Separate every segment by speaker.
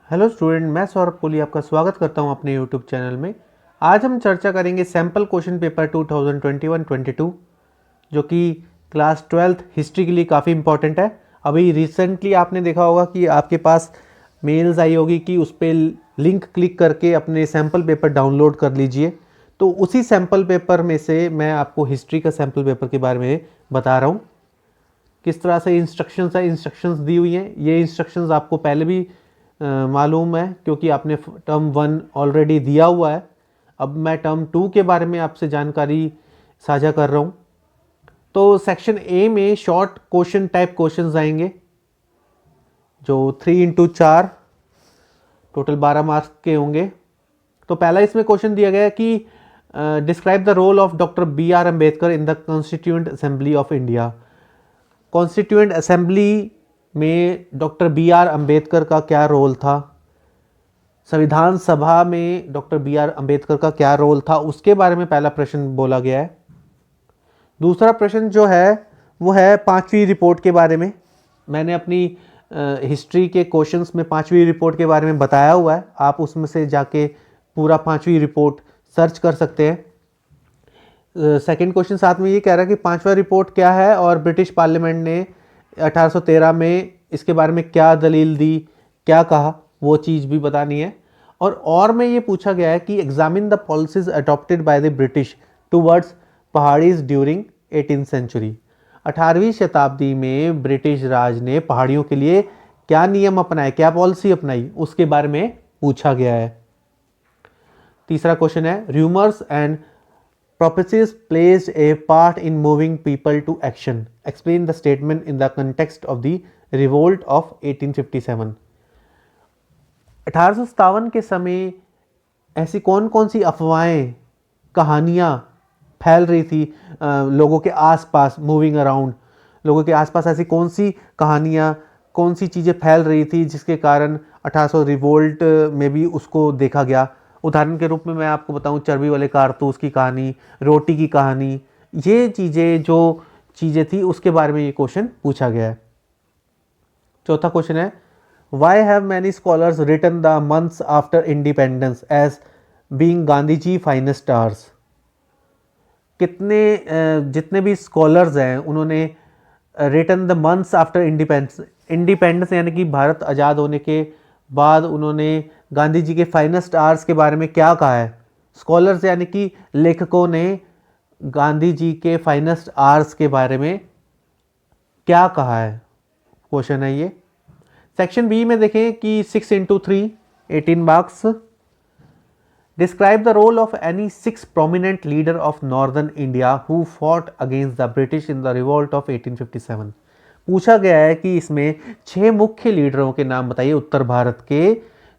Speaker 1: Hello student, मैं सौरभ कोहली आपका स्वागत करता हूं अपने यूट्यूब चैनल में। आज हम चर्चा करेंगे सैम्पल क्वेश्चन पेपर 2021-22 जो कि क्लास 12th हिस्ट्री के लिए काफ़ी इंपॉर्टेंट है। अभी रिसेंटली आपने देखा होगा कि आपके पास मेल्स आई होगी कि उस पर लिंक क्लिक करके अपने सैम्पल पेपर डाउनलोड कर लीजिए। तो उसी सैम्पल पेपर में से मैं आपको हिस्ट्री का सैम्पल पेपर के बारे में बता रहा हूँ। किस तरह से इंस्ट्रक्शंस दी हुई हैं। ये इंस्ट्रक्शंस आपको पहले भी मालूम है क्योंकि आपने टर्म 1 ऑलरेडी दिया हुआ है। अब मैं टर्म 2 के बारे में आपसे जानकारी साझा कर रहा हूँ। तो सेक्शन ए में शॉर्ट क्वेश्चन टाइप क्वेश्चंस आएंगे जो 3x4 टोटल 12 मार्क्स के होंगे। तो पहला इसमें क्वेश्चन दिया गया है कि describe the role of doctor B.R. Ambedkar in the constituent assembly of India. Constituent assembly में डॉक्टर B.R. अम्बेडकर का क्या रोल था, संविधान सभा में डॉक्टर B.R. अम्बेडकर का क्या रोल था, उसके बारे में पहला प्रश्न बोला गया है। दूसरा प्रश्न जो है वो है पांचवी रिपोर्ट के बारे में। मैंने अपनी हिस्ट्री के क्वेश्चंस में पांचवी रिपोर्ट के बारे में बताया हुआ है, आप उसमें से जाके पूरा पांचवी रिपोर्ट सर्च कर सकते हैं। सेकंड क्वेश्चन साथ में ये कह रहा है कि पांचवा रिपोर्ट क्या है और ब्रिटिश पार्लियामेंट ने 1813 में इसके बारे में क्या दलील दी, क्या कहा, वो चीज़ भी बतानी है। और में ये पूछा गया है कि examine the policies adopted by the British towards Paharias during 18th century. 18वीं शताब्दी में ब्रिटिश राज ने पहाड़ियों के लिए क्या नियम अपनाए, क्या पॉलिसी अपनाई, उसके बारे में पूछा गया है। तीसरा क्वेश्चन है rumours and prophecies plays a part in moving people to action. Explain the statement in the context of the revolt of 1857. 1857 के समय ऐसी कौन कौन सी अफवाहें, कहानियाँ फैल रही थी लोगों के आसपास, मूविंग अराउंड, लोगों के आसपास ऐसी कौन सी कहानियाँ, कौन सी चीज़ें फैल रही थी जिसके कारण 1800 रिवोल्ट में भी उसको देखा गया। उदाहरण के रूप में मैं आपको बताऊं, चर्बी वाले कारतूस की कहानी, रोटी की कहानी, ये चीज़ें जो चीज़ें थी उसके बारे में ये क्वेश्चन पूछा गया है। चौथा क्वेश्चन है why have many scholars written the months after independence as being Gandhi ji finest stars. कितने जितने भी स्कॉलर्स हैं उन्होंने written the months after independence यानी कि भारत आज़ाद होने के बाद उन्होंने गांधी जी के फाइनेस्ट आवर्स के बारे में क्या कहा है। स्कॉलर्स यानी कि लेखकों ने गांधी जी के फाइनेस्ट आवर्स के बारे में क्या कहा है, क्वेश्चन है ये। सेक्शन बी में देखें कि 6x3 18 marks. Describe the role of any 6 prominent leader of northern India who fought against the British in the revolt of 1857। पूछा गया है कि इसमें 6 मुख्य लीडरों के नाम बताइए उत्तर भारत के,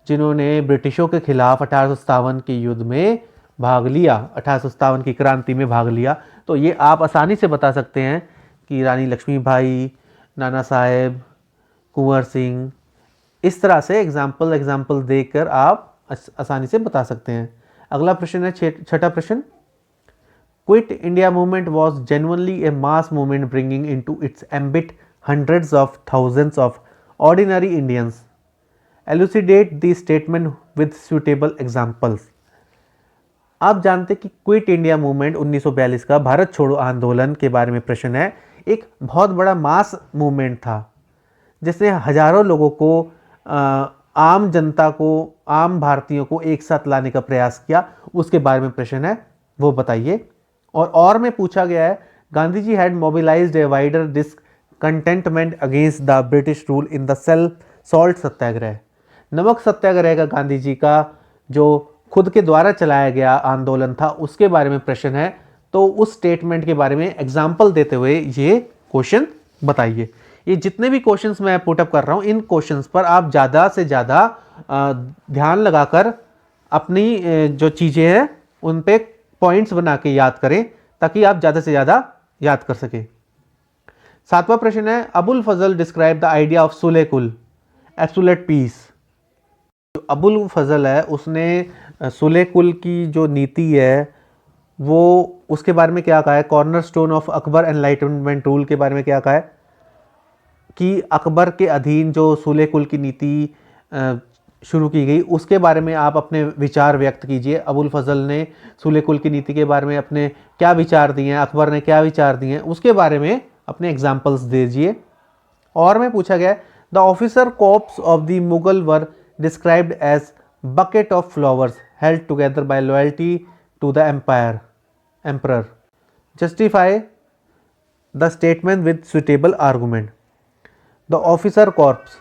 Speaker 1: जिन्होंने ब्रिटिशों के खिलाफ 1857 के युद्ध में भाग लिया, 1857 की क्रांति में भाग लिया। तो ये आप आसानी से बता सकते हैं कि रानी लक्ष्मीबाई, नाना साहेब, कुंवर सिंह, इस तरह से एग्जाम्पल देकर आप आसानी से बता सकते हैं। अगला प्रश्न है छठा प्रश्न, quit India movement was genuinely A mass movement bringing into its ambit hundreds of thousands of ordinary Indians. Elucidate the statement with suitable examples. आप जानते कि क्विट इंडिया मूवमेंट 1942 का भारत छोड़ो आंदोलन के बारे में प्रश्न है। एक बहुत बड़ा मास मूवमेंट था जिसने हजारों लोगों को, आम जनता को, आम भारतीयों को एक साथ लाने का प्रयास किया, उसके बारे में प्रश्न है, वो बताइए। और में पूछा गया है Gandhi ji had mobilised a wider discontentment against the British rule in the salt Satyagraha. नमक सत्याग्रह का गांधी जी का जो खुद के द्वारा चलाया गया आंदोलन था उसके बारे में प्रश्न है। तो उस स्टेटमेंट के बारे में एग्जाम्पल देते हुए ये क्वेश्चन बताइए। ये जितने भी क्वेश्चंस मैं पुटअप कर रहा हूं, इन क्वेश्चंस पर आप ज़्यादा से ज़्यादा ध्यान लगाकर अपनी जो चीज़ें हैं उन पे पॉइंट्स बना के याद करें ताकि आप ज़्यादा से ज़्यादा याद कर सकें। सातवां प्रश्न है Abul Fazl describe the idea of sulh kul absolute piece. जो अबुल फजल है उसने सुले कुल की जो नीति है वो उसके बारे में क्या कहा है, corner stone of Akbar enlightenment rule के बारे में क्या कहा है कि अकबर के अधीन जो सुले कुल की नीति शुरू की गई उसके बारे में आप अपने विचार व्यक्त कीजिए। अबुल फजल ने सूले कुल की नीति के बारे में अपने क्या विचार दिए हैं, अकबर ने क्या विचार दिए हैं, उसके बारे में अपने एग्जाम्पल्स दीजिए। और में पूछा गया the officer corps of the Mughal were described as bucket of flowers held together by loyalty to the emperor. Justify the statement with suitable argument. The officer corps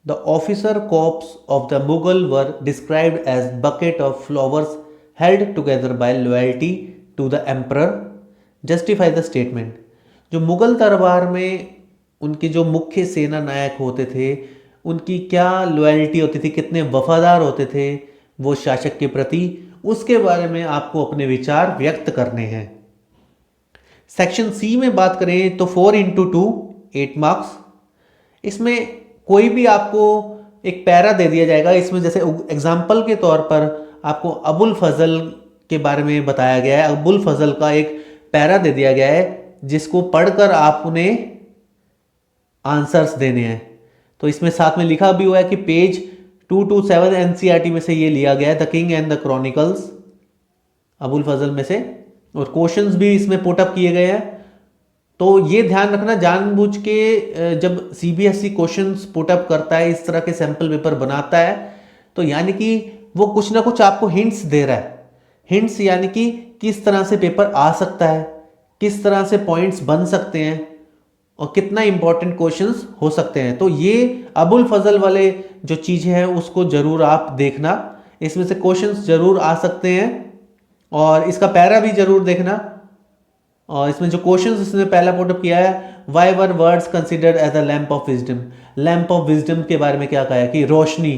Speaker 1: The officer corps of the Mughal were described as bucket of flowers held together by loyalty to the emperor. Justify the statement. जो मुगल दरबार में उनके जो मुख्य सेना नायक होते थे उनकी क्या लॉयल्टी होती थी, कितने वफादार होते थे वो शासक के प्रति, उसके बारे में आपको अपने विचार व्यक्त करने हैं। सेक्शन सी में बात करें तो 4x2 8 मार्क्स। इसमें कोई भी आपको एक पैरा दे दिया जाएगा। इसमें जैसे एग्जाम्पल के तौर पर आपको अबुल फजल के बारे में बताया गया है। अबुल फजल का एक पैरा दे दिया गया है जिसको पढ़कर आप उन्हें आंसर्स देने हैं। तो इसमें साथ में लिखा भी हुआ है कि पेज 227 एनसीईआरटी में से ये लिया गया है, the king and the chronicles, Abul Fazl में से। और क्वेश्चंस भी इसमें पुटअप किए गए हैं। तो ये ध्यान रखना, जानबूझ के जब सीबीएसई क्वेश्चंस पुटअप करता है, इस तरह के सैंपल पेपर बनाता है, तो यानी कि वो कुछ ना कुछ आपको हिंट्स दे रहा है। हिंट्स यानी कि किस तरह से पेपर आ सकता है, किस तरह से पॉइंट्स बन सकते हैं और कितना इंपॉर्टेंट क्वेश्चंस हो सकते हैं। तो ये अबुल फजल वाले जो चीज़ें हैं उसको जरूर आप देखना, इसमें से क्वेश्चंस जरूर आ सकते हैं और इसका पैरा भी जरूर देखना। और इसमें जो क्वेश्चंस इसने पहला पुटअप किया है, why were words considered as a lamp of wisdom. Lamp of wisdom के बारे में क्या कहा है कि रोशनी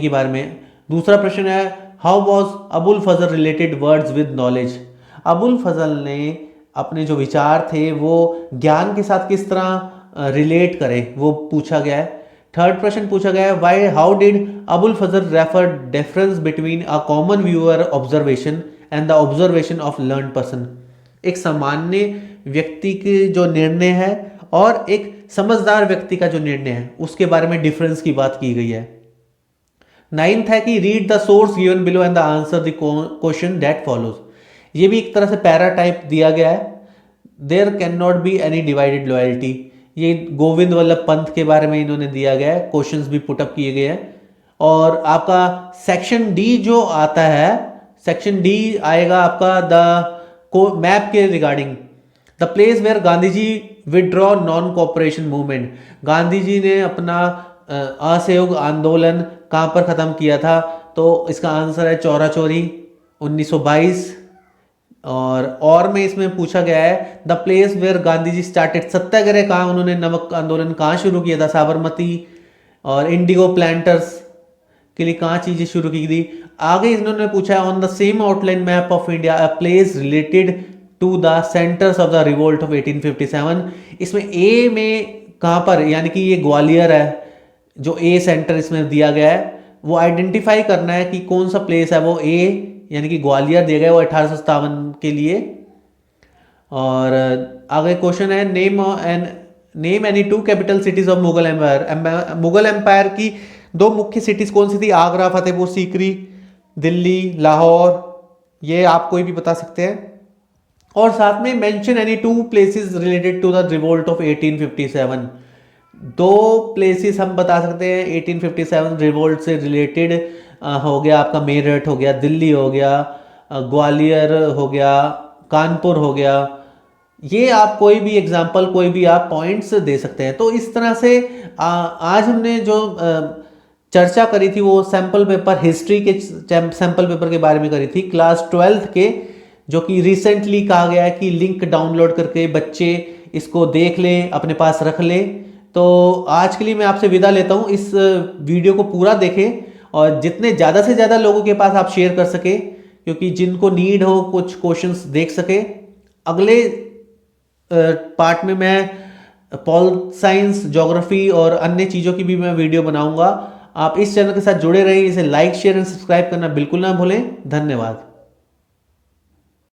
Speaker 1: के बारे में। दूसरा प्रश्न है, how was Abul Fazl related words with knowledge. Abul Fazl ने अपने जो विचार थे वो ज्ञान के साथ किस तरह रिलेट करे, वो पूछा गया है। थर्ड प्रश्न पूछा गया है, why how did Abul Fazl refer difference between a common viewer observation and the observation of learn person. एक सामान्य व्यक्ति के जो निर्णय है और एक समझदार व्यक्ति का जो निर्णय है उसके बारे में डिफरेंस की बात की गई है। नाइन्थ है कि read the source given below and the answer the question that follows. ये भी एक तरह से पैरा टाइप दिया गया है। There can not be any divided loyalty, ये गोविंद वल्लभ पंत के बारे में इन्होंने दिया गया है, क्वेश्चंस भी पुटअप किए गए हैं। और आपका सेक्शन डी जो आता है, सेक्शन डी आएगा आपका द मैप के regarding the place where Gandhi ji withdraw non cooperation movement. Gandhi ji ने अपना असहयोग आंदोलन कहाँ पर ख़त्म किया था, तो इसका आंसर है चौरा चौरी 1922। और में इसमें पूछा गया है the place where Gandhi ji started Satyagraha, कहाँ उन्होंने नमक आंदोलन कहाँ शुरू किया था, साबरमती। और इंडिगो प्लांटर्स के लिए कहाँ चीज़ें शुरू की थी। आगे इन्होंने पूछा है on the same outline map of India a place related to the centres of the revolt of 1857। इसमें ए में कहाँ पर, यानी कि ये ग्वालियर है, जो ए सेंटर इसमें दिया गया है वो आइडेंटिफाई करना है कि कौन सा प्लेस है वो ए, यानी कि ग्वालियर दिया गया है वो 1857 के लिए। और आगे क्वेश्चन है name any two capital cities of Mughal empire. Mughal empire की दो मुख्य सिटीज कौन सी थी, आगरा, फतेहपुर सीकरी, दिल्ली, लाहौर, ये आप कोई भी बता सकते हैं। और साथ में mention any two places related to the revolt of 1857। दो प्लेसेस हम बता सकते हैं 1857 रिवोल्ट से रिलेटेड, हो गया आपका मेरठ हो गया, दिल्ली हो गया, ग्वालियर हो गया, कानपुर हो गया। ये आप कोई भी एग्जाम्पल, कोई भी आप पॉइंट्स दे सकते हैं। तो इस तरह से आज हमने जो चर्चा करी थी वो सैम्पल पेपर, हिस्ट्री के सैम्पल पेपर के बारे में करी थी क्लास 12th के, जो कि रिसेंटली कहा गया है कि लिंक डाउनलोड करके बच्चे इसको देख लें, अपने पास रख लें। तो आज के लिए मैं आपसे विदा लेता हूँ। इस वीडियो को पूरा देखें और जितने ज़्यादा से ज़्यादा लोगों के पास आप शेयर कर सके, क्योंकि जिनको नीड हो कुछ क्वेश्चंस देख सके। अगले पार्ट में मैं पॉल साइंस, ज्योग्राफी और अन्य चीज़ों की भी मैं वीडियो बनाऊंगा। आप इस चैनल के साथ जुड़े रहिए, इसे लाइक, शेयर एंड सब्सक्राइब करना बिल्कुल ना भूलें। धन्यवाद।